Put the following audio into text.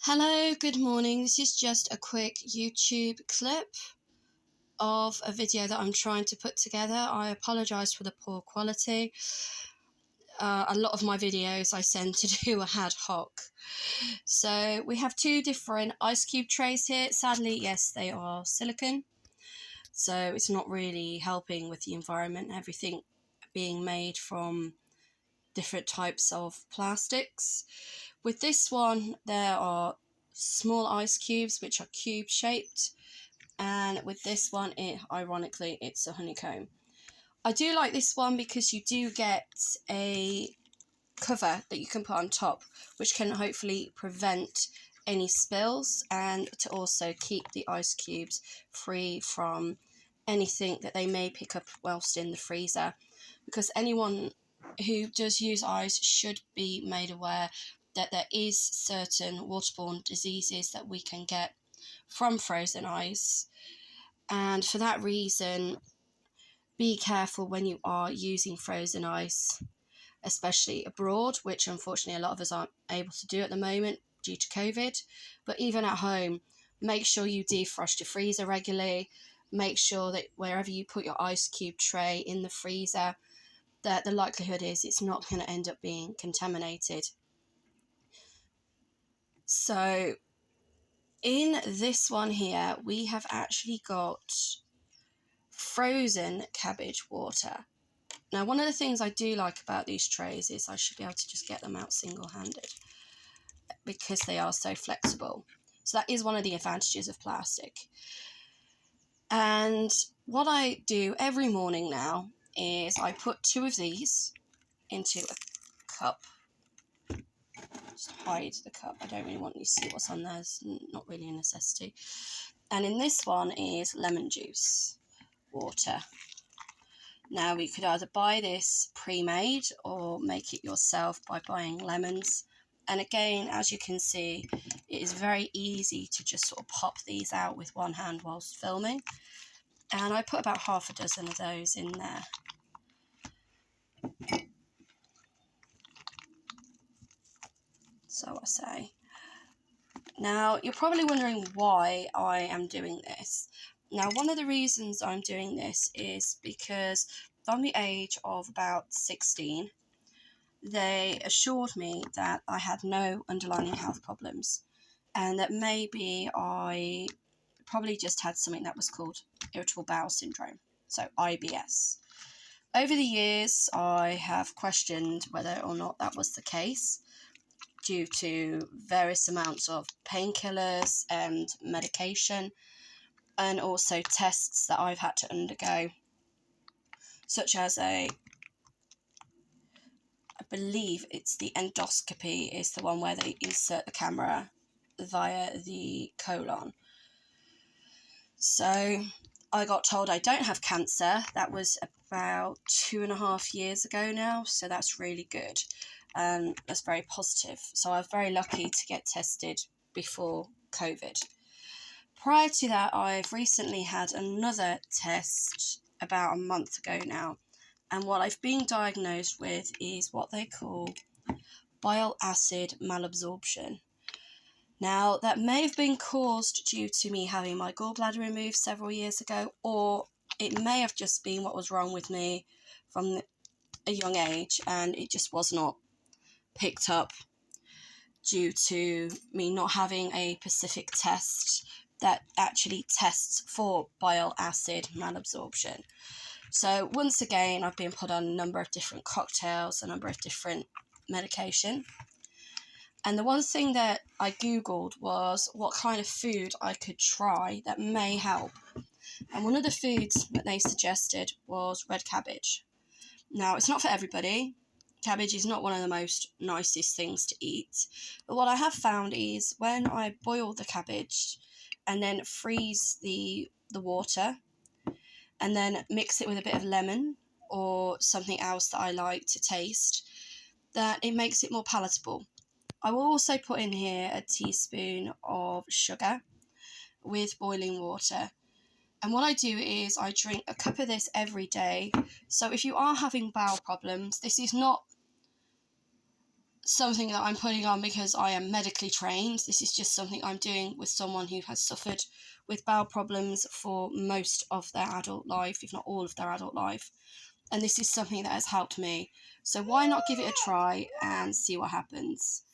Hello, good morning. This is just a quick YouTube clip of a video that I'm trying to put together. I apologise for the poor quality. A lot of my videos I tend to do ad hoc. So we have two different ice cube trays here. Sadly, yes, they are silicone. So it's not really helping with the environment. Everything being made from different types of plastics. With this one, there are small ice cubes which are cube shaped, and with this one, ironically it's a honeycomb. I do like this one because you do get a cover that you can put on top, which can hopefully prevent any spills and to also keep the ice cubes free from anything that they may pick up whilst in the freezer, because anyone who does use ice should be made aware that there is certain waterborne diseases that we can get from frozen ice, and for that reason be careful when you are using frozen ice, especially abroad, which unfortunately a lot of us aren't able to do at the moment due to COVID. But even at home, make sure you defrost your freezer regularly. Make sure that wherever you put your ice cube tray in the freezer, that the likelihood is it's not going to end up being contaminated. So in this one here, we have actually got frozen cabbage water. Now, one of the things I do like about these trays is I should be able to just get them out single-handed because they are so flexible. So that is one of the advantages of plastic. And what I do every morning now is I put two of these into a cup. Just hide the cup. I don't really want you to see what's on there. It's not really a necessity. And in this one is lemon juice water. Now, we could either buy this pre-made or make it yourself by buying lemons. And again, as you can see, it is very easy to just sort of pop these out with one hand whilst filming. And I put about half a dozen of those in there. So I say. Now, you're probably wondering why I am doing this. Now, one of the reasons I'm doing this is because from the age of about 16, they assured me that I had no underlying health problems and that maybe I probably just had something that was called irritable bowel syndrome, so IBS. Over the years, I have questioned whether or not that was the case due to various amounts of painkillers and medication, and also tests that I've had to undergo, such as I believe it's the endoscopy is the one where they insert the camera via the colon. So I got told I don't have cancer. That was about 2.5 years ago now, so that's really good. That's very positive. So I was very lucky to get tested before COVID. Prior to that, I've recently had another test about a month ago now, and what I've been diagnosed with is what they call bile acid malabsorption. Now, that may have been caused due to me having my gallbladder removed several years ago, or it may have just been what was wrong with me from a young age and it just was not picked up due to me not having a specific test that actually tests for bile acid malabsorption. So once again, I've been put on a number of different cocktails, a number of different medication. And the one thing that I googled was what kind of food I could try that may help. And one of the foods that they suggested was red cabbage. Now, it's not for everybody. Cabbage is not one of the most nicest things to eat. But what I have found is when I boil the cabbage and then freeze the water and then mix it with a bit of lemon or something else that I like to taste, that it makes it more palatable. I will also put in here a teaspoon of sugar with boiling water. And what I do is I drink a cup of this every day. So if you are having bowel problems, this is not something that I'm putting on because I am medically trained. This is just something I'm doing with someone who has suffered with bowel problems for most of their adult life, if not all of their adult life. And this is something that has helped me. So why not give it a try and see what happens?